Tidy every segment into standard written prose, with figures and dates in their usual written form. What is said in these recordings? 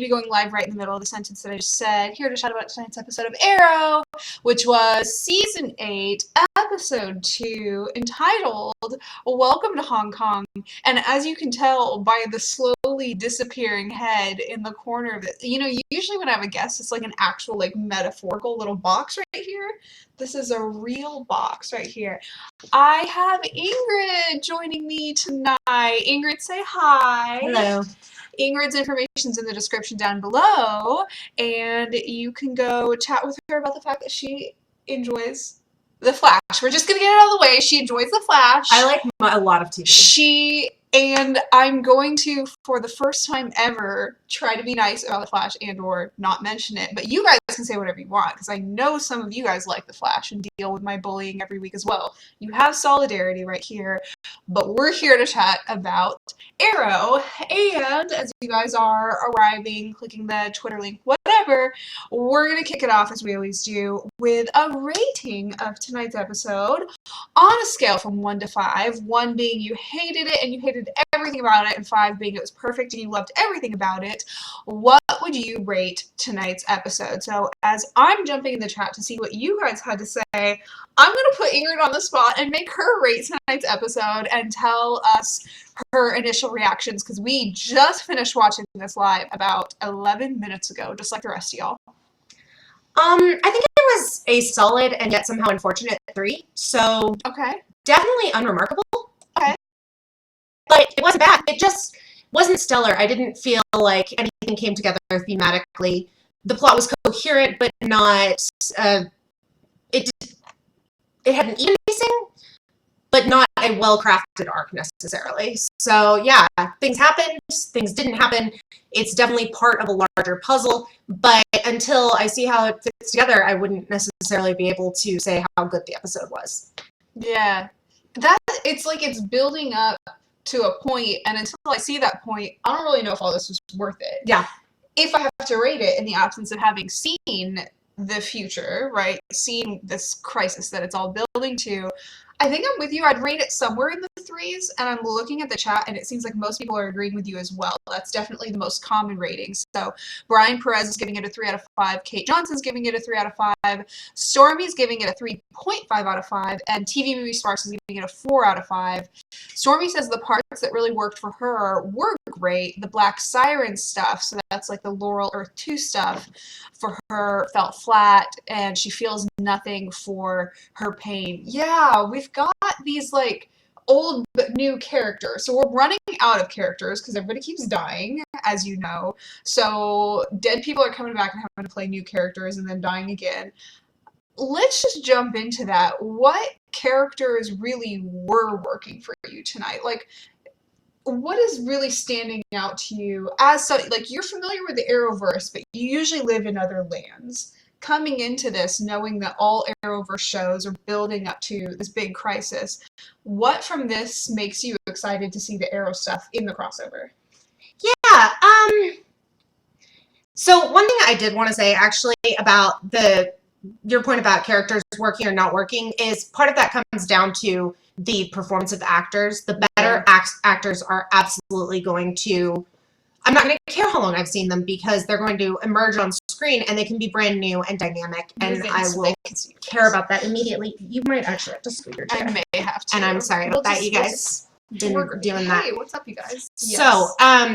be going live right in the middle of the sentence that I just said. Here to chat about tonight's episode of Arrow, which was Season 8, Episode 2, entitled Welcome to Hong Kong. And as you can tell by the slowly disappearing head in the corner of it, usually when I have a guest, it's like an actual, like, metaphorical little box right here. This is a real box right here. I have Ingrid joining me tonight. Ingrid, say hi. Hello. Ingrid's information's in the description down below, and you can go chat with her about the fact that she enjoys The Flash. We're just gonna get it out of the way. She enjoys The Flash. I like a lot of TV. And I'm going to, for the first time ever, try to be nice about The Flash and or not mention it. But you guys can say whatever you want, because I know some of you guys like The Flash and deal with my bullying every week as well. You have solidarity right here. But we're here to chat about Arrow. And as you guys are arriving, clicking the Twitter link, whatever, we're going to kick it off, as we always do, with a rating of tonight's episode on a scale from 1 to 5. 1 being you hated it and you hated everything about it, and 5 being it was perfect and you loved everything about it. What would you rate tonight's episode? So as I'm jumping in the chat to see what you guys had to say, I'm going to put Ingrid on the spot and make her rate tonight's episode and tell us her initial reactions, because we just finished watching this live about 11 minutes ago, just like the rest of y'all. I think it was a solid and yet somehow unfortunate 3. So okay, definitely unremarkable. Okay. But it wasn't bad. It just wasn't stellar. I didn't feel like anything came together thematically. The plot was coherent, but not. It had an even pacing, but not a well-crafted arc necessarily. So yeah, things happened. Things didn't happen. It's definitely part of a larger puzzle. But until I see how it fits together, I wouldn't necessarily be able to say how good the episode was. Yeah, it's like it's building up to a point, and until I see that point, I don't really know if all this was worth it. Yeah. If I have to rate it in the absence of having seen the future, right, seeing this crisis that it's all building to, I think I'm with you. I'd rate it somewhere in the 3s, and I'm looking at the chat, and it seems like most people are agreeing with you as well. That's definitely the most common rating. So Brian Perez is giving it a 3 out of 5. Kate Johnson's giving it a 3 out of 5. Stormy's giving it a 3.5 out of 5. And TV Movie Sparks is giving it a 4 out of 5. Stormy says the parts that really worked for her were great. The Black Siren stuff, so that's like the Laurel Earth 2 stuff, for her felt flat, and she feels nothing for her pain. Yeah, we've got these like old but new characters, so we're running out of characters because everybody keeps dying, as you know. So dead people are coming back and having to play new characters and then dying again. Let's just jump into that. What characters really were working for you tonight? Like, what is really standing out to you as so, like, you're familiar with the Arrowverse, but you usually live in other lands. Coming into this, knowing that all Arrowverse shows are building up to this big crisis, what from this makes you excited to see the Arrow stuff in the crossover? Yeah, so one thing I did want to say actually about your point about characters working or not working is part of that comes down to the performance of the actors. The better actors are absolutely going to, I'm not going to care how long I've seen them, because they're going to emerge on screen and they can be brand new and dynamic, and I will care about that immediately. You might actually have to scoot your chair. I may have to. And I'm sorry about that, you guys. Been doing that. Hey, what's up, you guys? So,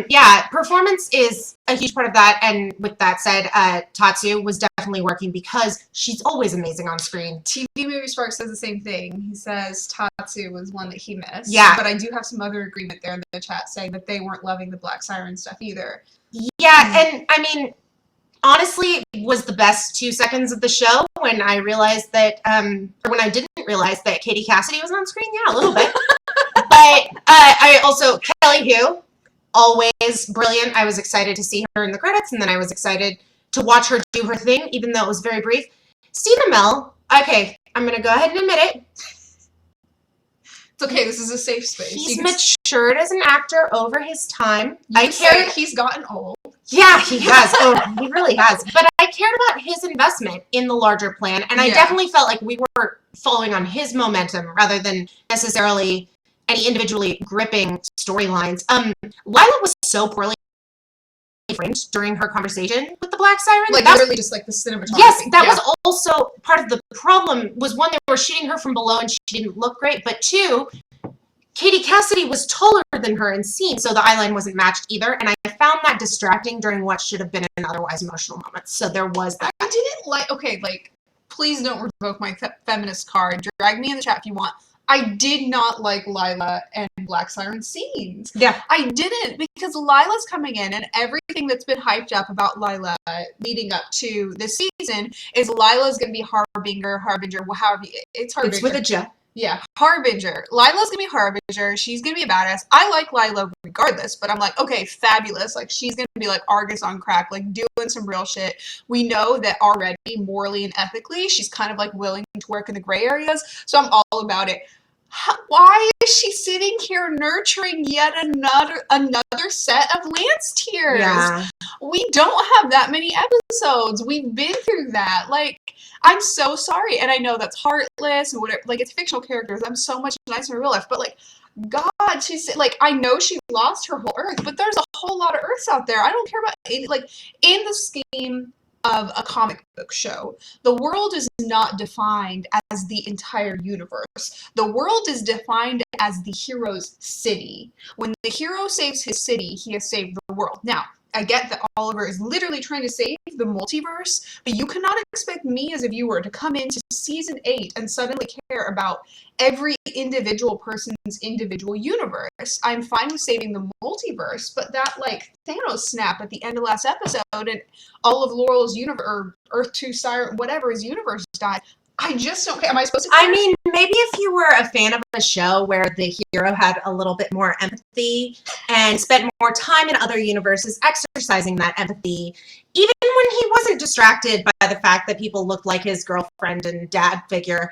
yeah, performance is a huge part of that, and with that said, Tatsu was definitely working because she's always amazing on screen. TV Movie Sparks says the same thing. He says Tatsu was one that he missed. Yeah. But I do have some other agreement there in the chat saying that they weren't loving the Black Siren stuff either. Yeah, and I mean, honestly, it was the best 2 seconds of the show when I realized that, or when I didn't realize that Katie Cassidy was on screen. Yeah, a little bit. But I also, Kelly Hu, always brilliant. I was excited to see her in the credits, and then I was excited to watch her do her thing, even though it was very brief. Stephen Amell, okay, I'm going to go ahead and admit it. It's okay, this is a safe space. He's matured as an actor over his time. He's gotten old. Yeah, he has. Oh, he really has. But I cared about his investment in the larger plan, and I definitely felt like we were following on his momentum rather than necessarily any individually gripping storylines. Lila was so poorly framed during her conversation with the Black Siren. Like, That's literally just, like, the cinematography. yes, that was also part of the problem, was one, they were shooting her from below and she didn't look great, but two, Katie Cassidy was taller than her in scene, so the eyeline wasn't matched either, and I found that distracting during what should have been an otherwise emotional moment. So there was that. I didn't like, okay, like, please don't revoke my feminist card. Drag me in the chat if you want. I did not like Lila and Black Siren scenes. Yeah. I didn't, because Lila's coming in, and everything that's been hyped up about Lila leading up to this season is Lila's going to be Harbinger, however, it's Harbinger. It's with a J. Yeah, Harbinger. Lila's gonna be Harbinger. She's gonna be a badass. I like Lila regardless, but I'm like, okay, fabulous. Like, she's gonna be like Argus on crack, like doing some real shit. We know that already, morally and ethically, she's kind of like willing to work in the gray areas. So I'm all about it. Why is she sitting here nurturing yet another set of Lance tears? Yeah. We don't have that many episodes. We've been through that. Like, I'm so sorry. And I know that's heartless and whatever. Like, it's fictional characters. I'm so much nicer in real life. But, like, God, she's, like, I know she lost her whole Earth, but there's a whole lot of Earths out there. I don't care about any, like, in the scheme of a comic book show, the world is not defined as the entire universe. The world is defined as the hero's city. When the hero saves his city, he has saved the world. Now, I get that Oliver is literally trying to save the multiverse, but you cannot expect me as a viewer to come into season 8 and suddenly care about every individual person's individual universe. I'm fine with saving the multiverse, but that, like, Thanos snap at the end of last episode and all of Laurel's universe, or Earth 2 Siren, whatever his universe died, I just don't care. Am I supposed to care? I mean, maybe if you were a fan of a show where the hero had a little bit more empathy and spent more time in other universes exercising that empathy, even when he wasn't distracted by the fact that people looked like his girlfriend and dad figure,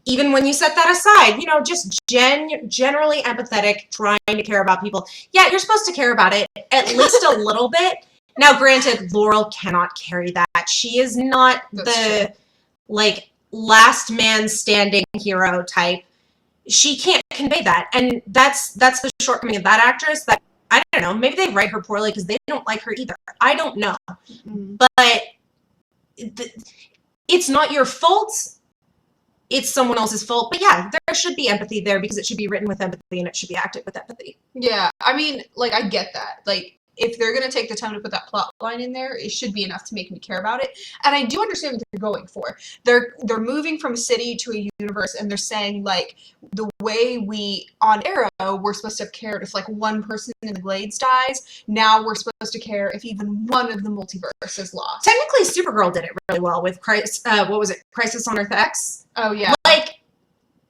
even when you set that aside, you know, just generally empathetic, trying to care about people. Yeah, you're supposed to care about it at least a little bit. Now, granted, Laurel cannot carry that. She is not like, last man standing hero type. She can't convey that, and that's the shortcoming of that actress. That, I don't know, maybe they write her poorly because they don't like her either. I don't know. But it's not your fault. It's someone else's fault. But yeah, there should be empathy there because it should be written with empathy and it should be acted with empathy. Yeah, I mean, like, I get that. Like, if they're going to take the time to put that plot line in there, it should be enough to make me care about it. And I do understand what they're going for. They're moving from a city to a universe, and they're saying, like, the way we, on Arrow, we're supposed to have cared if, like, one person in the Glades dies. Now we're supposed to care if even one of the multiverse is lost. Technically, Supergirl did it really well with Crisis on Earth X? Oh, yeah. Like,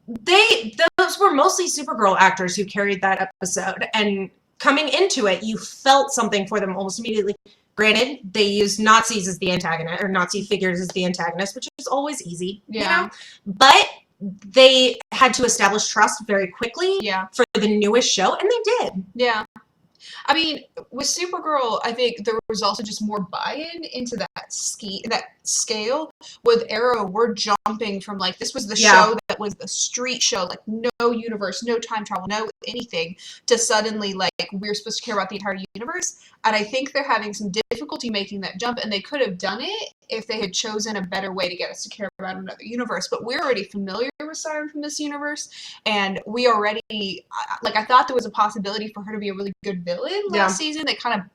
those were mostly Supergirl actors who carried that episode, and coming into it, you felt something for them almost immediately. Granted, they used Nazis as the antagonist, or Nazi figures as the antagonist, which is always easy, you know? But they had to establish trust very quickly for the newest show, and they did. Yeah. I mean, with Supergirl, I think there was also just more buy-in into that scale. With Arrow, we're jumping from, like, this was the show that was the street show, like, no universe, no time travel, no anything, to suddenly, like, we're supposed to care about the entire universe. And I think they're having some difficulty making that jump, and they could have done it if they had chosen a better way to get us to care about another universe. But we're already familiar with Siren from this universe, and we already, like, I thought there was a possibility for her to be a really good villain last season. They kind of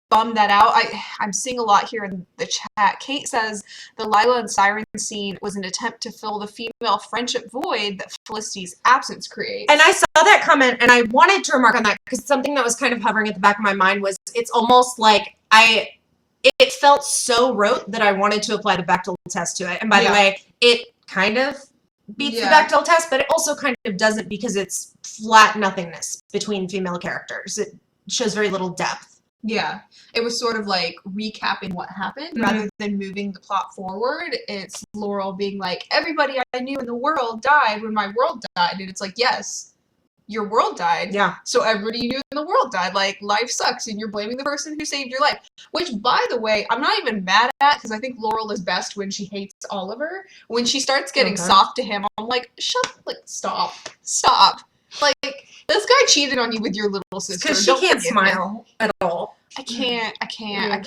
bummed that out. I'm seeing a lot here in the chat. Kate says the Lila and Siren scene was an attempt to fill the female friendship void that Felicity's absence creates. And I saw that comment, and I wanted to remark on that because something that was kind of hovering at the back of my mind was, it's almost like it felt so rote that I wanted to apply the Bechdel test to it. And by the way, it kind of beats the Bechdel test, but it also kind of doesn't, because it's flat nothingness between female characters. It shows very little depth. Yeah, it was sort of like recapping what happened rather than moving the plot forward. It's Laurel being like, everybody I knew in the world died when my world died. And it's like, yes, your world died. Yeah. So everybody you knew in the world died. Like, life sucks, and you're blaming the person who saved your life. Which, by the way, I'm not even mad at, because I think Laurel is best when she hates Oliver. When she starts getting soft to him, I'm like, stop. Like, this guy cheated on you with your little sister. Because she can't smile at all. I can't.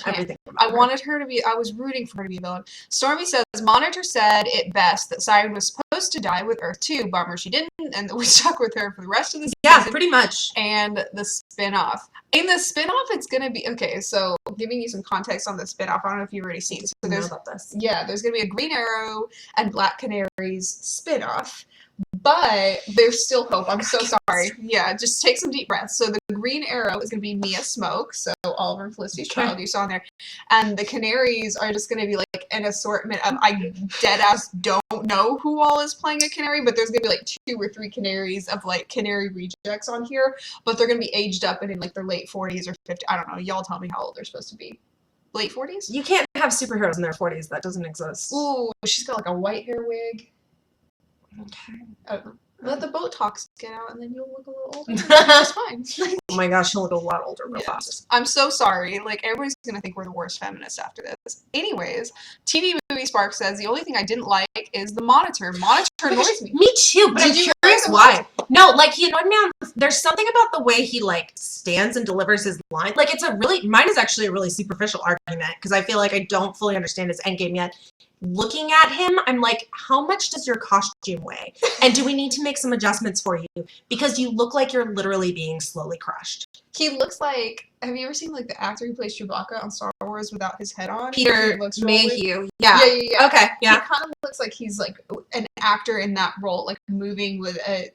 Everything about I her. wanted her to be, I was rooting for her to be a villain. Stormy says, Monitor said it best that Siren was supposed to die with Earth 2. Bummer she didn't, and that we're stuck with her for the rest of the Yeah, season. pretty much. And the spin-off. In the spin-off, it's going to be, okay, so giving you some context on the spin-off, I don't know if you've already seen. So I know there's, about this. yeah, there's going to be a Green Arrow and Black Canaries spin-off. But there's still hope. I'm so sorry. Yeah, just take some deep breaths. So the Green Arrow is going to be Mia Smoke, so Oliver and Felicity's child you saw in there. And the Canaries are just going to be like an assortment of, I deadass don't know who all is playing a Canary, but there's going to be like 2 or 3 Canaries of like Canary rejects on here, but they're going to be aged up and in like their late 40s or 50s. I don't know. Y'all tell me how old they're supposed to be. Late 40s? You can't have superheroes in their 40s. That doesn't exist. Ooh, she's got like a white hair wig. Okay. I don't know. Let the Botox get out, and then you'll look a little older. It's fine. Oh my gosh, she'll look a lot older real Yeah. fast. I'm so sorry. Like, everybody's gonna think we're the worst feminists after this. Anyways, TV Movie Spark says the only thing I didn't like is the Monitor. Monitor annoys me. Me too, but Did I'm you curious like the why. No, like he annoyed me on. There's something about the way he like stands and delivers his line. Like it's a really mine is actually a really superficial argument because I feel like I don't fully understand his endgame yet. Looking at him, I'm like, how much does your costume weigh? And do we need to make some adjustments for you? Because you look like you're literally being slowly crushed. He looks like. Have you ever seen like the actor who plays Chewbacca on Star Wars without his head on? Peter He looks really weird. Mayhew. Yeah. Yeah. Okay. Yeah. He kind of looks like he's like an actor in that role, like moving with a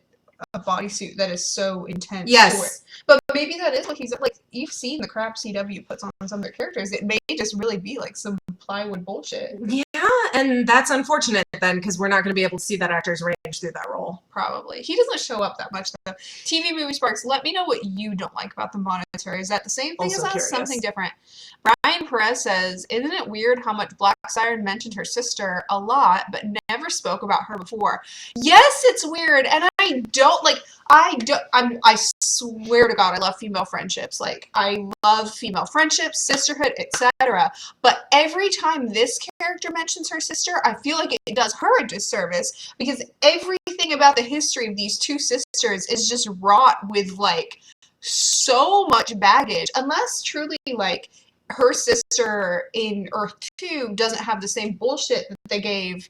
bodysuit that is so intense. Yes. But maybe that is what he's like. You've seen the crap CW puts on some of their characters. It may just really be like some plywood bullshit. Yeah, and that's unfortunate then because we're not going to be able to see that actor's range through that role. Probably. He doesn't show up that much though. TV Movie Sparks, let me know what you don't like about the Monitor. Is that the same thing Also as us? curious. Something different. Brian Perez says, isn't it weird how much Black Siren mentioned her sister a lot, but never spoke about her before? Yes, it's weird, and I don't like. I swear to God, I love female friendships. Like, I love female friendships, sisterhood, etc. But every time this character mentions her sister, I feel like it does her a disservice because everything about the history of these two sisters is just wrought with, like, so much baggage. Unless truly, like, her sister in Earth 2 doesn't have the same bullshit that they gave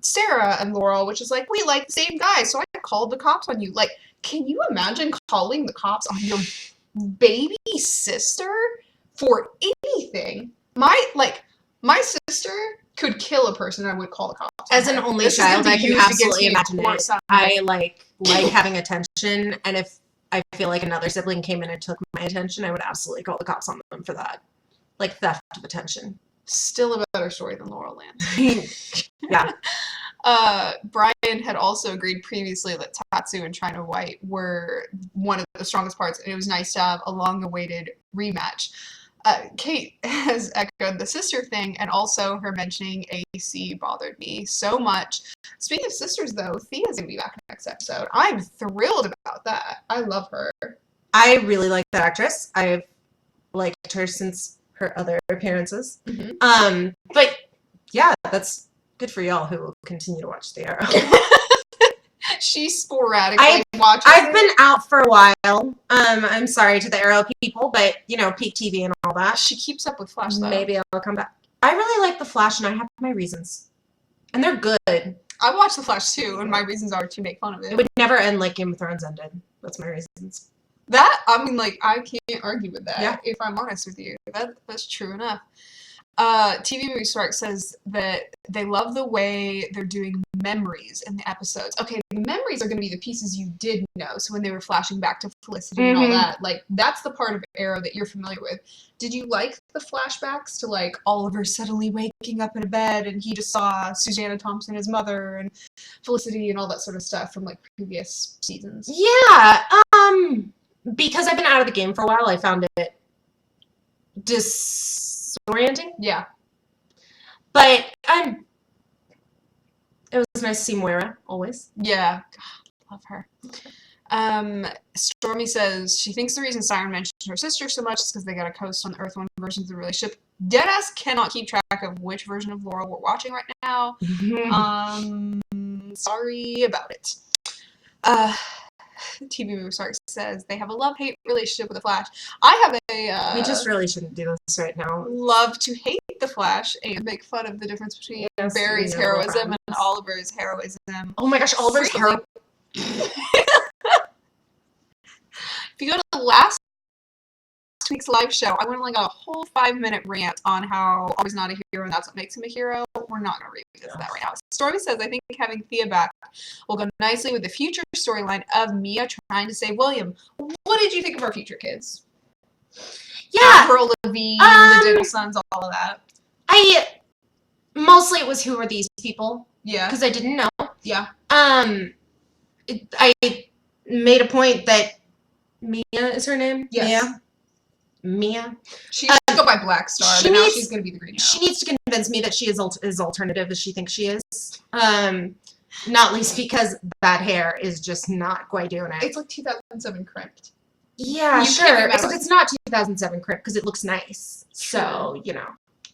Sarah and Laurel, which is like, we like the same guy, so I called the cops on you. Like, can you imagine calling the cops on your baby sister for anything? My sister could kill a person and I would call the cops. As an only This is gonna child, be I can used against absolutely me in imagine court it. someday. I like having attention, and if I feel like another sibling came in and took my attention, I would absolutely call the cops on them for that. Like theft of attention. Still a better story than Laurel Land. Yeah. Brian had also agreed previously that Tatsu and China White were one of the strongest parts, and it was nice to have a long-awaited rematch. Kate has echoed the sister thing, and also her mentioning AC bothered me so much. Speaking of sisters, though, Thea's gonna be back next episode. I'm thrilled about that. I love her. I really like that actress. I've liked her since her other appearances. Mhm. But yeah, that's good for y'all who will continue to watch The Arrow. She sporadically watches I've it. been out for a while. I'm sorry to the Arrow people, but you know, peak TV and all that. She keeps up with Flash, though. Maybe I'll come back. I really like The Flash, and I have my reasons. And they're good. I watch The Flash, too, and my reasons are to make fun of It it. would never end like Game of Thrones ended. That's my reasons. That, I mean, like, I can't argue with that, Yeah. if I'm honest with you. That's true enough. TV Movie Spark says that they love the way they're doing memories in the episodes. Okay, the memories are going to be the pieces you did know, so when they were flashing back to Felicity and all Mhm. that, like, that's the part of Arrow that you're familiar with. Did you like the flashbacks to, like, Oliver suddenly waking up in a bed and he just saw Susanna Thompson, his mother, and Felicity and all that sort of stuff from, like, previous seasons? Yeah. Because I've been out of the game for a while, I found it disorienting. Yeah. But it was nice to see Moira, always. Yeah. God, love her. Stormy says she thinks the reason Siren mentioned her sister so much is because they got a coast on the Earth 1 version of the relationship. Deadass cannot keep track of which version of Laurel we're watching right now. Sorry about it. TV Movie Star says they have a love-hate relationship with the Flash. I have a We just really shouldn't do this right now. love to hate the Flash and make fun of the difference between Yes, Barry's we know we're heroism and friends. Oliver's heroism. Oh my gosh, Oliver's Really? hero. If you go to last week's live show, I went on like a whole 5-minute rant on how Oliver's not a hero and that's what makes him a hero. We're not going to revisit that right now. Stormy says, I think having Thea back will go nicely with the future storyline of Mia trying to save William. What did you think of our future kids? Yeah, Pearl Levine, the Diddle Sons, all of that. mostly it was who are these people Yeah. because I didn't know. Yeah. I made a point that Mia is her name. Yes. Mia. She used to go by Black Star, she but now needs- she's going to be the Green Arrow. She needs to convince me that she is as alternative as she thinks she is. Not least because that hair is just not quite doing it. It's like 2007 crimped. Yeah, You can't sure. be mad Except about it's not 2007 Crip because it looks nice. True. So, you know.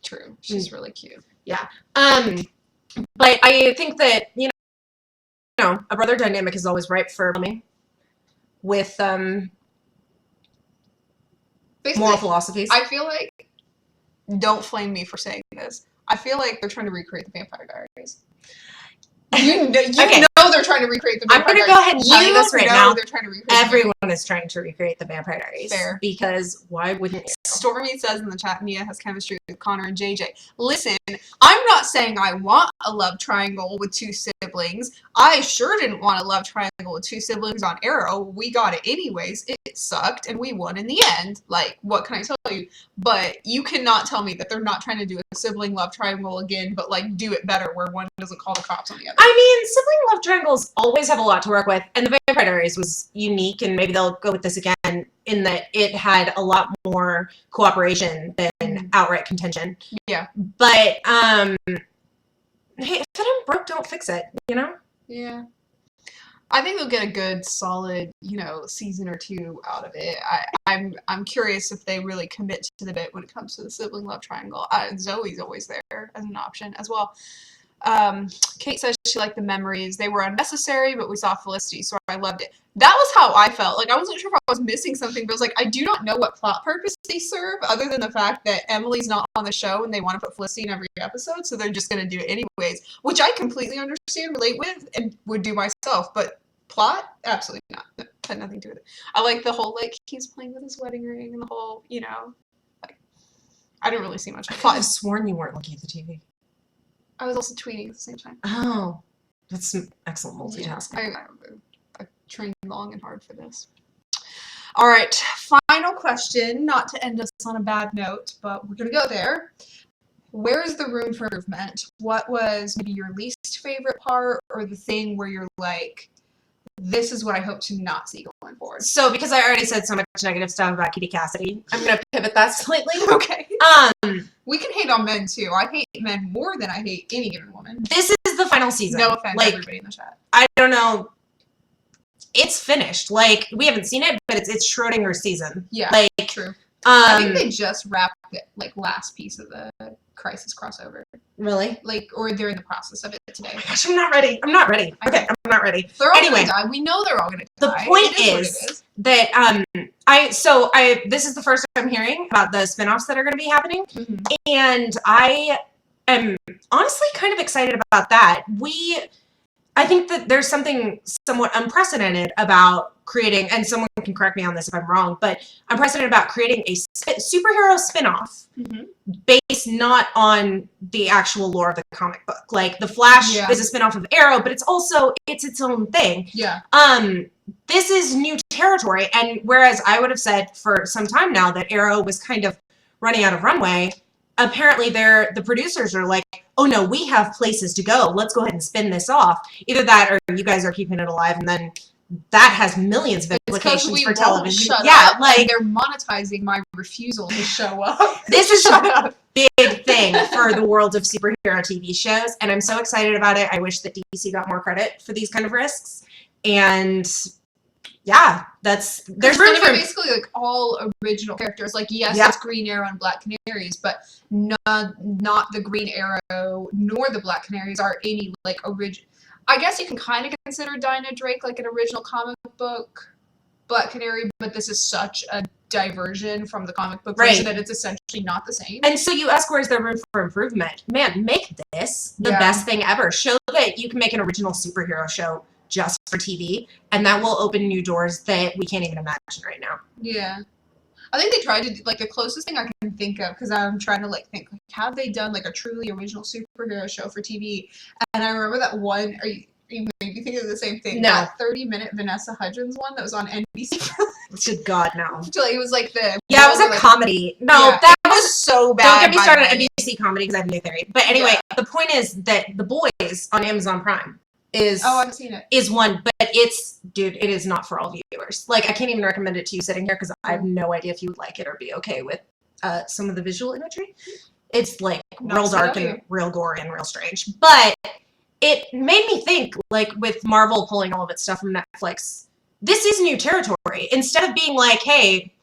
True. She's really cute. But I think that, you know, a brother dynamic is always ripe for me with Basically, moral philosophies. I feel like, don't flame me for saying this, I feel like they're trying to recreate the Vampire Diaries. You know, Okay. they're trying to recreate the I'm Vampire gonna Diaries. go ahead and tell you this right know now. they're trying to recreate Everyone is trying to recreate the Vampire Diaries. Fair. Because why wouldn't you? Stormy says in the chat, Mia has chemistry with Connor and JJ. Listen, I'm not saying I want a love triangle with two siblings. I sure didn't want a love triangle with two siblings on Arrow. We got it anyways. It sucked, and we won in the end. Like, what can I tell you? But you cannot tell me that they're not trying to do a sibling love triangle again, but, like, do it better where one doesn't call the cops on the other. I mean, sibling love triangles always have a lot to work with, and the Vampire Diaries was unique, and maybe they'll go with this again in that it had a lot more cooperation than outright contention. Yeah. But hey, if it ain't broke, don't fix it. You know? Yeah. I think they'll get a good, solid, season or two out of it. I'm curious if they really commit to the bit when it comes to the sibling love triangle. Zoe's always there as an option as well. Kate says she liked the memories. They were unnecessary, but we saw Felicity, so I loved it. That was how I felt. Like, I wasn't sure if I was missing something, but I was like, I do not know what plot purpose they serve, other than the fact that Emily's not on the show and they want to put Felicity in every episode, so they're just going to do it anyways, which I completely understand, relate with, and would do myself, but plot? Absolutely not. No, had nothing to do with it. I like the whole, like, he's playing with his wedding ring and the whole, like, I didn't really see much I plot. have sworn you weren't looking at the TV. I was also tweeting at the same time. Oh, that's some excellent multitasking. I trained long and hard for this. All right, final question, not to end us on a bad note, but we're going to go there. Where is the room for improvement? What was maybe your least favorite part, or the thing where you're like, this is what I hope to not see going forward? So, because I already said so much negative stuff about Kitty Cassidy, I'm going to pivot that slightly. Okay. We can hate on men, too. I hate men more than I hate any given woman. This is the final season. No offense, like, everybody in the chat. I don't know. It's finished. Like, we haven't seen it, but it's Schrodinger's season. Yeah, Like, true. I think um, they just wrapped it, like, last piece of the Crisis crossover. really? Like, or they're in the process of it today. Gosh, I'm not ready. I'm not ready. Okay, I'm not ready. They're all Anyway, gonna die. We know they're all gonna the die. point It what is it is. that this is the first I'm hearing about the spinoffs that are going to be happening, and I am honestly kind of excited about that. I think that there's something somewhat unprecedented about creating, and someone can correct me on this if I'm wrong, but unprecedented about creating a superhero spinoff based not on the actual lore of the comic book. Like, The Flash Yeah. is a spinoff of Arrow, but it's its own thing. Yeah. This is new territory, and whereas I would have said for some time now that Arrow was kind of running out of runway, apparently the producers are like, oh no, we have places to go. Let's go ahead and spin this off. Either that or you guys are keeping it alive, and then that has millions of It's 'cause implications we for won't television. shut Yeah, up, like, and they're monetizing my refusal to show up. this is Shut a up. big thing for the world of superhero TV shows, and I'm so excited about it. I wish that DC got more credit for these kind of risks. And yeah, there's There's room gonna for be basically like all original characters. Like, yes, Yeah. it's Green Arrow and Black Canaries, but not the Green Arrow nor the Black Canaries are any like original. I guess you can kind of consider Dinah Drake like an original comic book Black Canary, but this is such a diversion from the comic book version that it's essentially not the same. And so you ask, where's there room for improvement? Man, make this the best thing ever. Show that you can make an original superhero show just for TV, and that will open new doors that we can't even imagine right now. Yeah. I think they tried to, like, the closest thing I can think of, because I'm trying to, like, think, like, have they done, like, a truly original superhero show for TV? And I remember that one, are you maybe thinking of the same thing? No. That 30-minute Vanessa Hudgens one that was on NBC. Good God, no. It was like the... Yeah, it was a comedy. No, yeah, that was so bad. Don't get me started on on NBC comedy because I have no theory. But anyway, the point is that The Boys on Amazon Prime is... Oh, I've seen it. Is one, but it's, dude, it is not for all viewers. Like, I can't even recommend it to you sitting here because I have no idea if you would like it or be okay with some of the visual imagery. It's, like, real dark and real gory and real strange. But it made me think, like, with Marvel pulling all of its stuff from Netflix, this is new territory. Instead of being like, hey,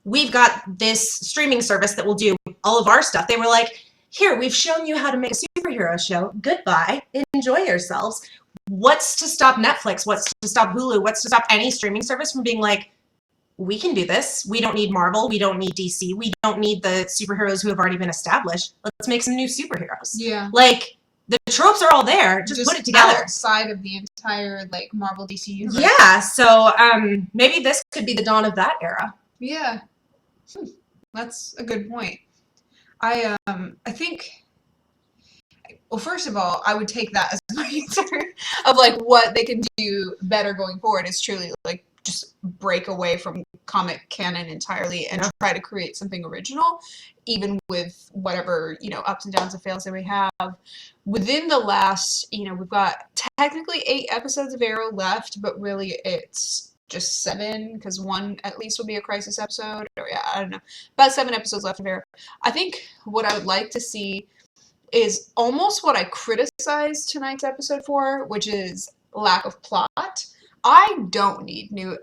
we've got this streaming service that will do all of our stuff, they were like, here, we've shown you how to make a superhero show. Goodbye. Enjoy yourselves. What's to stop Netflix? What's to stop Hulu? What's to stop any streaming service from being like, we can do this. We don't need Marvel. We don't need DC. We don't need the superheroes who have already been established. Let's make some new superheroes. Yeah. Like, the tropes are all there. Just put it together. Outside of the entire, like, Marvel DC universe. Yeah, so maybe this could be the dawn of that era. Yeah. That's a good point. I think, well, first of all, I would take that as my answer of, like, what they can do better going forward is truly, like, just break away from comic canon entirely and try to create something original, even with whatever, you know, ups and downs and fails that we have. Within the last, you know, we've got technically 8 episodes of Arrow left, but really it's just 7, because one at least will be a Crisis episode, or yeah, I don't know. About 7 episodes left of Arrow. I think what I would like to see is almost what I criticized tonight's episode for, which is lack of plot. I don't need new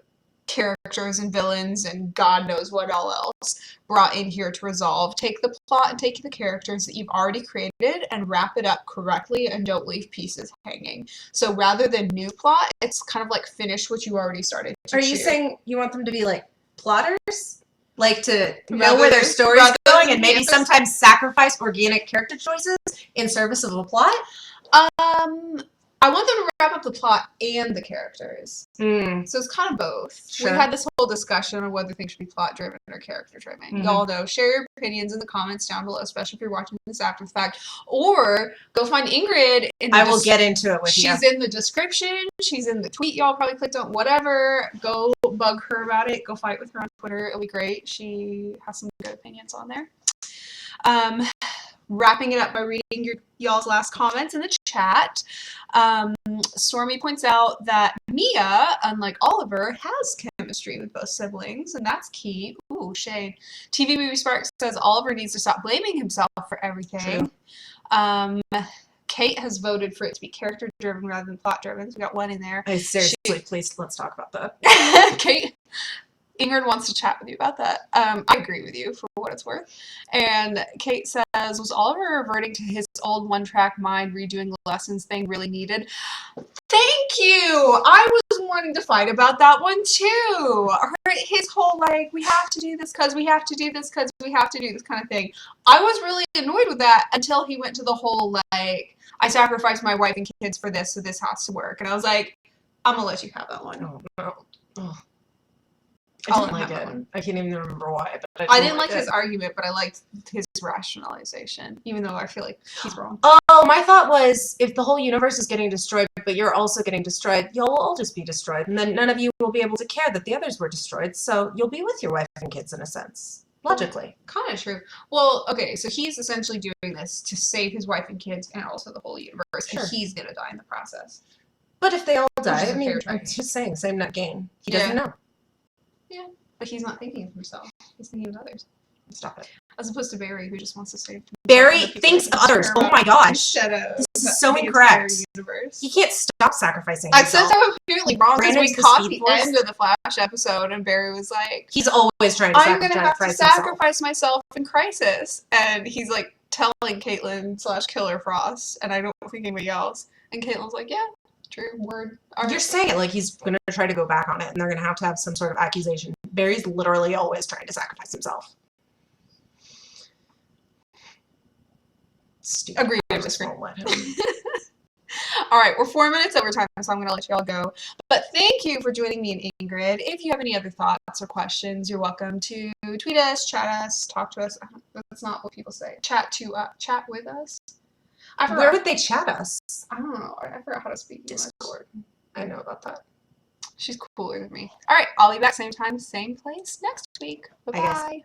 characters and villains and God knows what all else brought in here to resolve. Take the plot and take the characters that you've already created and wrap it up correctly and don't leave pieces hanging. So rather than new plot, it's kind of like finish what you already started to Are you shoot. saying you want them to be like plotters? Like to know where their story's going and maybe sometimes sacrifice organic character choices in service of a plot? I want them to wrap up the plot and the characters. So it's kind of both. Sure. We had this whole discussion on whether things should be plot driven or character driven. Y'all know. Share your opinions in the comments down below, especially if you're watching this after the fact. Or go find Ingrid. I will get into it with you. She's in the description. She's in the tweet y'all probably clicked on. Whatever. Go bug her about it. Go fight with her on Twitter. It'll be great. She has some good opinions on there. Wrapping it up by reading y'all's last comments in the chat. Stormy points out that Mia, unlike Oliver, has chemistry with both siblings, and that's key. Ooh, shade. TV Movie Spark says Oliver needs to stop blaming himself for everything. Kate has voted for it to be character-driven rather than plot-driven, so we got one in there. Seriously, please, let's talk about that. Kate... Ingrid wants to chat with you about that. I agree with you for what it's worth. And Kate says, was Oliver reverting to his old one-track mind, redoing the lessons thing really needed? Thank you! I was wanting to fight about that one too. His whole, like, we have to do this because we have to do this because we have to do this kind of thing. I was really annoyed with that until he went to the whole, like, I sacrificed my wife and kids for this, so this has to work. And I was like, I'm gonna let you have that one. Oh, no. Oh. I didn't like it. I can't even remember why, but I didn't like his argument, but I liked his rationalization, even though I feel like he's wrong. Oh, my thought was, if the whole universe is getting destroyed, but you're also getting destroyed, you'll all just be destroyed, and then none of you will be able to care that the others were destroyed, so you'll be with your wife and kids in a sense. Logically. Kind of true. Well, okay, so he's essentially doing this to save his wife and kids and also the whole universe, and he's gonna die in the process. But if they all die, I mean, I'm just saying, same nut gain. He doesn't know. Yeah, but he's not thinking of himself. He's thinking of others. Stop it. As opposed to Barry, who just wants to save. Barry thinks of others. Oh my gosh. Shut up. This is so incorrect. Universe. He can't stop sacrificing I himself. said that completely wrong because we caught the Speed Force. end of the Flash episode, and Barry was like, he's always trying to I'm going to have to himself. sacrifice myself in Crisis. And he's like telling Caitlin / Killer Frost, and I don't think anybody else. And Caitlin's like, yeah, True. Word. All You're right. saying it like he's going to try to go back on it and they're going to have some sort of accusation. Barry's literally always trying to sacrifice himself. Stupid. Agreed. I I just disagree. won't let him. All right, we're 4 minutes over time, so I'm going to let you all go. But thank you for joining me and Ingrid. If you have any other thoughts or questions, you're welcome to tweet us, chat us, talk to us. That's not what people say. Chat with us. I forgot. Where would they chat us? I don't know. I forgot how to speak English. Discord. I know about that. She's cooler than me. All right, I'll be back same time, same place next week. I guess. Bye-bye.